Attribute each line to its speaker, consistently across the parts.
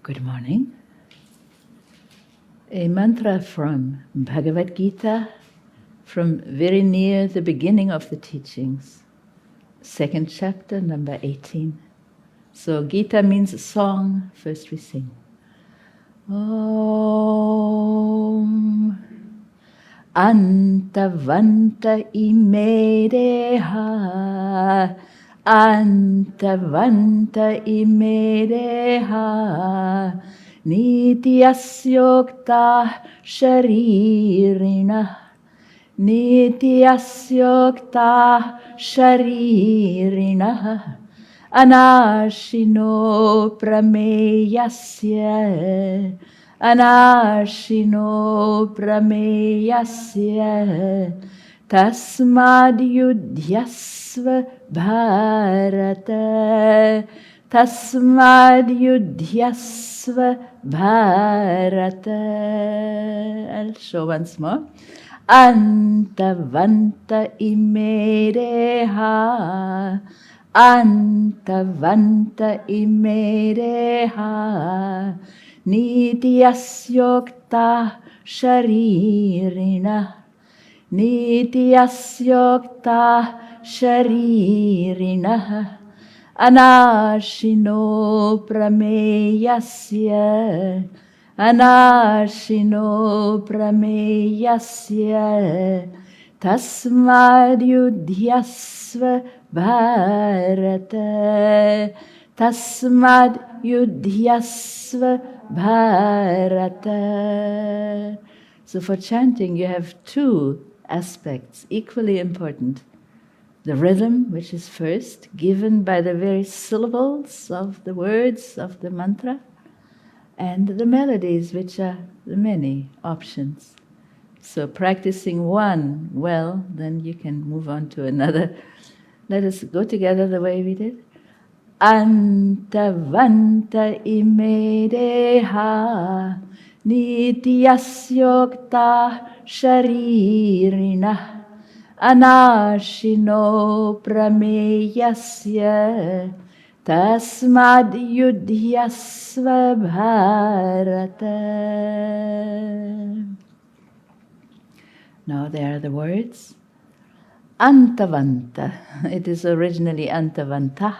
Speaker 1: Good morning. A mantra from Bhagavad Gita, from very near the beginning of the teachings, second chapter, number 18. So Gita means a song. First we sing. Om Antavanta ime deha Antavanta ime deha Nityasyokta sharirina Nityasyokta sharirina Anashino prameyasya Anashino prameyasya Tasmad yudhyasva bharata Tasmad yudhyasva bharata. I'll show once more. Antavanta ime deha Antavanta ime deha Nityasyokta sharirina Nityasyokta sharirina Anashino prameyasya Anashino prameyasya Tasmad yudhyasva bharata Tasmad yudhyasva bharata. So for chanting you have two aspects equally important. The rhythm, which is first, given by the very syllables of the words of the mantra, and the melodies, which are the many options. So practicing one well, then you can move on to another. Let us go together the way we did. Antavanta ime deha Nityasyokta sharirina Anashino prameyasya Tasmad yudhyasva bharata. Now there are the words. Antavanta. It is originally Antavanta,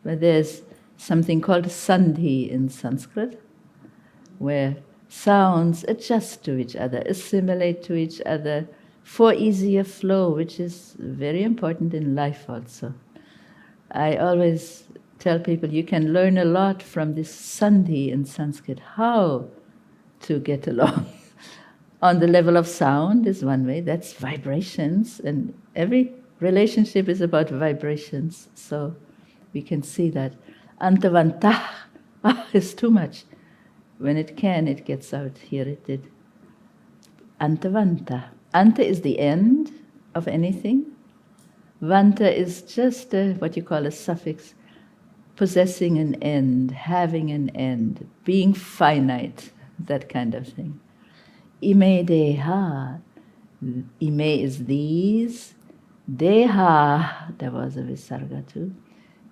Speaker 1: but there's something called sandhi in Sanskrit, where sounds adjust to each other, assimilate to each other for easier flow, which is very important in life also. I always tell people you can learn a lot from this sandhi in Sanskrit, how to get along. On the level of sound is one way, that's vibrations, and every relationship is about vibrations, so we can see that. Antavantah is too much. When it can, it gets out. Here it did. Antavanta. Anta is the end of anything. Vanta is just what you call a suffix, possessing an end, having an end, being finite, that kind of thing. Ime deha. Ime is these. Deha, there was a visarga too.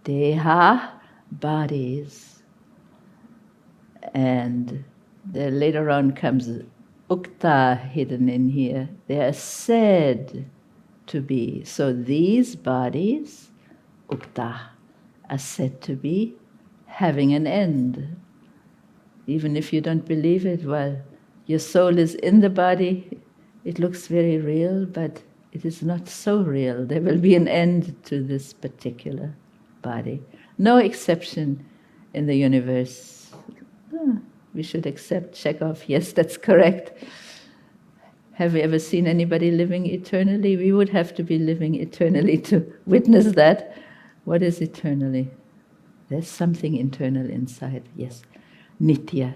Speaker 1: Deha, bodies. And there later on comes ukta hidden in here. They are said to be. So these bodies, ukta, are said to be having an end. Even if you don't believe it, well, your soul is in the body, it looks very real, but it is not so real. There will be an end to this particular body. No exception in the universe. We should accept, check off, yes, that's correct. Have you ever seen anybody living eternally? We would have to be living eternally to witness that. What is eternally? There's something internal inside, yes. Nitya.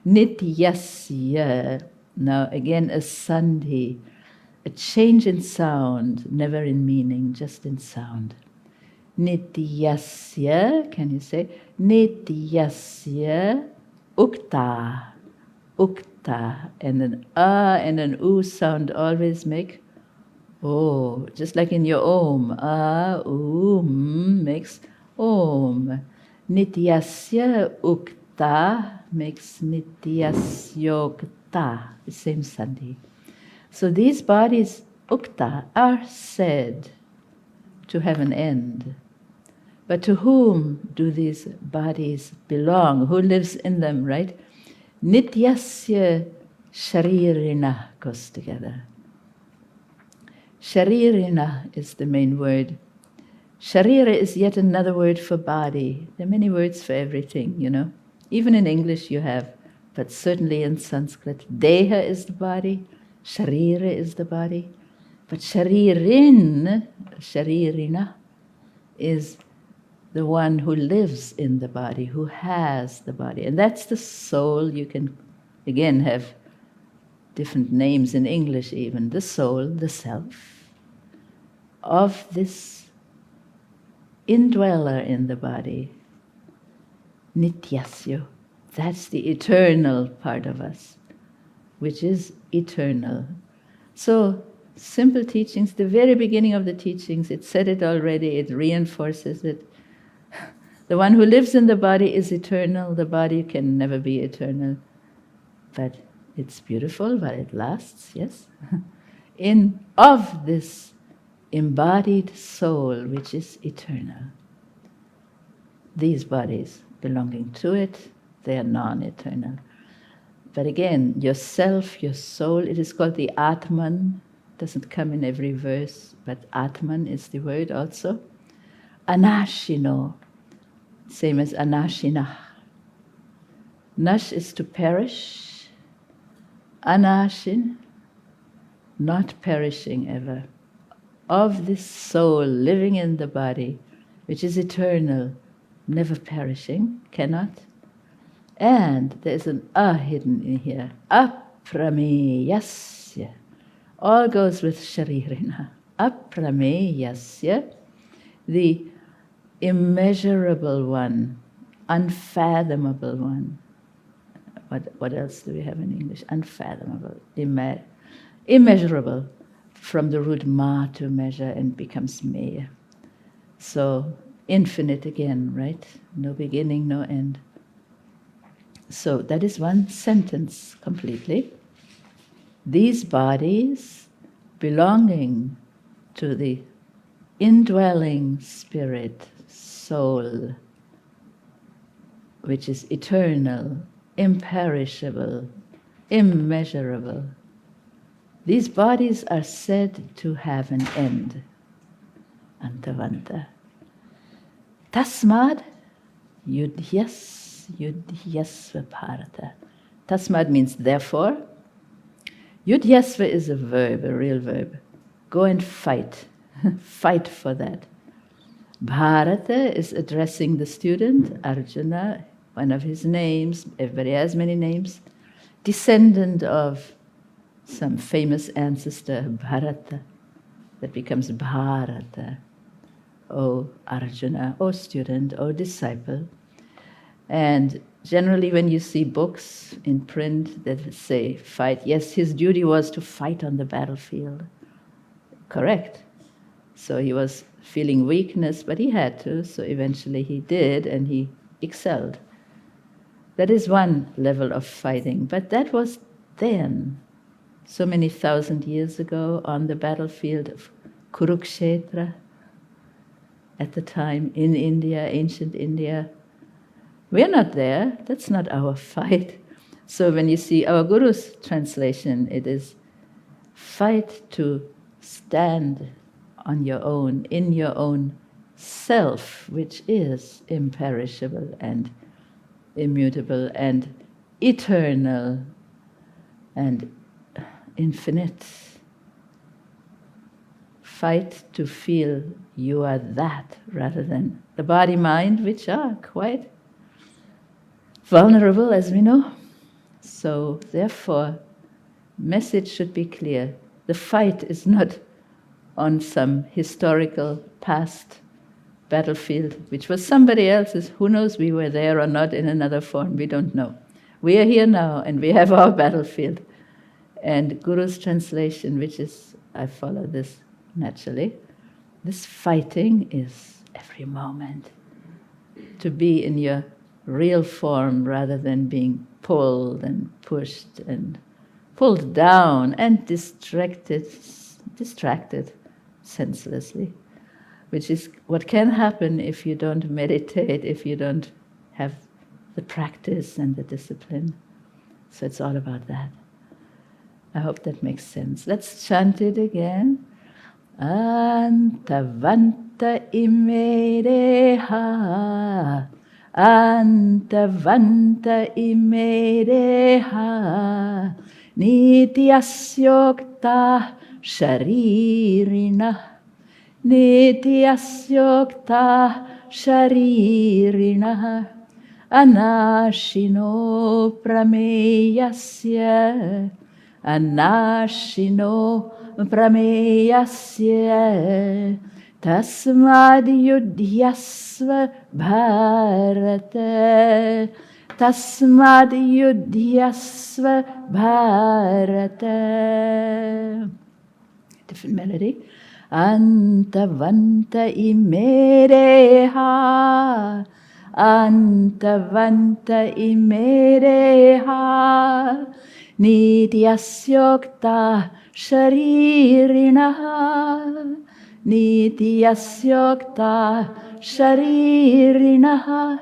Speaker 1: Nityasya. Now again a sandhi, a change in sound, never in meaning, just in sound. Nityasya, can you say? Nityasya ukta. Ukta. And an and an u sound always make oh, just like in your om. Makes om. Nityasya ukta. ukta makes nityasyokta, the same sandhi. So these bodies, ukta, are said to have an end. But to whom do these bodies belong? Who lives in them, right? Nityasya sharirina goes together. Sharirina is the main word. Sharira is yet another word for body. There are many words for everything, you know. Even in English you have, but certainly in Sanskrit, deha is the body, sharira is the body. But sharirina, is the one who lives in the body, who has the body. And that's the soul. You can, again, have different names in English even. The soul, the self, of this indweller in the body, nityasya. That's the eternal part of us, which is eternal. So, simple teachings, the very beginning of the teachings, it said it already, it reinforces it. The one who lives in the body is eternal. The body can never be eternal. But it's beautiful while it lasts, yes? Of this embodied soul, which is eternal. These bodies belonging to it, they are non-eternal. But again, yourself, your soul, it is called the Atman. Doesn't come in every verse, but Atman is the word also. Anashino, same as Anashina. Nash is to perish. Anashin, not perishing ever. Of this soul living in the body, which is eternal, never perishing, cannot. And there's an hidden in here. Aprameyasya. All goes with sharirina. Aprameyasya, the immeasurable one, unfathomable one. What else do we have in English? Unfathomable, immeasurable, from the root ma to measure and becomes me. So infinite again, right? No beginning, no end. So that is one sentence completely. These bodies belonging to the indwelling spirit, soul, which is eternal, imperishable, immeasurable. These bodies are said to have an end. Antavanta. Tasmad yudhyasva bharata. Tasmad means therefore. Yudhyasva is a verb, a real verb. Go and fight. Fight for that. Bharata is addressing the student, Arjuna, one of his names. Everybody has many names. Descendant of some famous ancestor, Bharata, that becomes Bharata. O Arjuna, O student, O disciple. And generally when you see books in print that say fight, yes, his duty was to fight on the battlefield. Correct. So he was feeling weakness, but he had to, so eventually he did, and he excelled. That is one level of fighting, but that was then, so many thousand years ago, on the battlefield of Kurukshetra, at the time in India, ancient India. We're not there, that's not our fight. So when you see our Guru's translation, it is fight to stand on your own, in your own self, which is imperishable and immutable and eternal and infinite. Fight to feel you are that rather than the body-mind, which are quite vulnerable, as we know. So therefore, message should be clear. The fight is not on some historical past battlefield, which was somebody else's. Who knows, we were there or not in another form, we don't know. We are here now and we have our battlefield. And Guru's translation, which is, I follow this naturally, this fighting is every moment. To be in your real form rather than being pulled and pushed and pulled down and distracted senselessly, which is what can happen if you don't meditate, if you don't have the practice and the discipline. So it's all about that. I hope that makes sense. Let's chant it again. Antavanta imereha, antavanta imereha, nityasyokta sharirina, nityasyokta sharirina, anashino prameyasya, anashino prameyasya, tasmad yudhyasva bharata, tasmad yudhyasva bharata. Different melody. Antavanta imereha, antavanta imereha, nityasyokta sharirinaha, nityasyokta sharirinaha,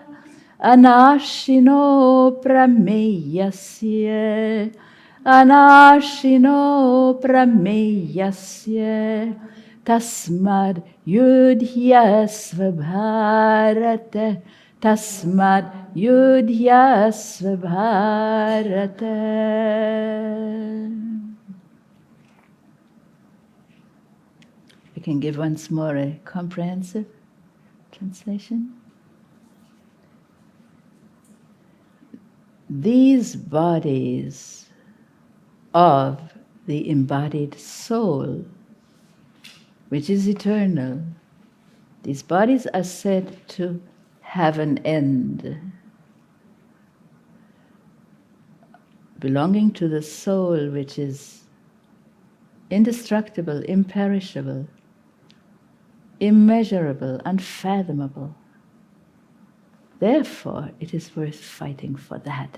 Speaker 1: anashino prameyasya, anashino prameyasya, tasmad yudhyasva bharata, tasmad yudhyasva bharata. We can give once more a comprehensive translation. These bodies of the embodied soul, which is eternal, these bodies are said to have an end. Belonging to the soul, which is indestructible, imperishable, immeasurable, unfathomable. Therefore, it is worth fighting for that.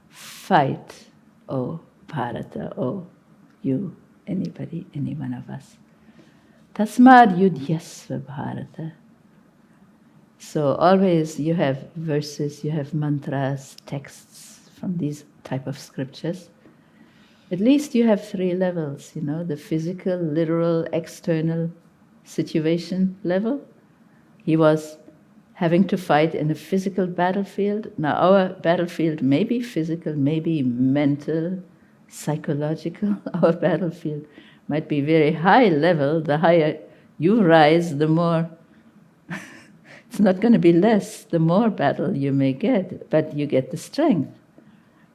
Speaker 1: Fight, O Bharata, O you, anybody, any one of us. Tasmad yudhyasva Bharata. So always you have verses, you have mantras, texts from these type of scriptures. At least you have 3 levels, the physical, literal, external situation level. He was having to fight in a physical battlefield. Now our battlefield may be physical, maybe mental, psychological. Our battlefield might be very high level. The higher you rise, the more it's not going to be less, the more battle you may get, but you get the strength.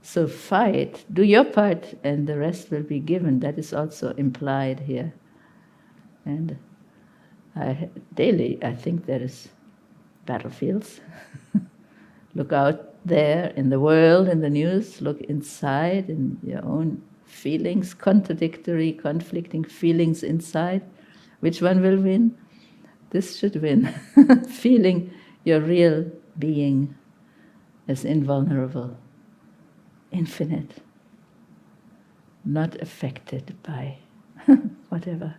Speaker 1: So fight, do your part, and the rest will be given. That is also implied here. And daily, I think there is battlefields. Look out there in the world, in the news, look inside in your own feelings, contradictory, conflicting feelings inside. Which one will win? This should win. Feeling your real being as invulnerable, infinite, not affected by whatever.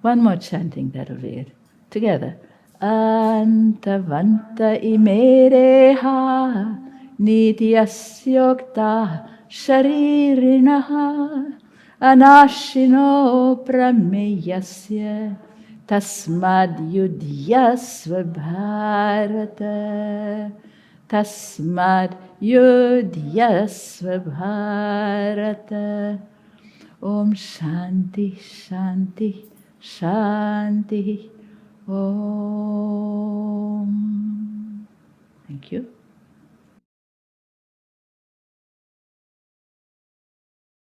Speaker 1: One more chanting, that'll be it. Together. Antavanta imereha, nityasyokta sharirinaha, anashino prameyasya, tasmad yudhyasva bharata, tasmad yudhyasva bharata. Om Shanti, Shanti, Shanti. Om. Thank you.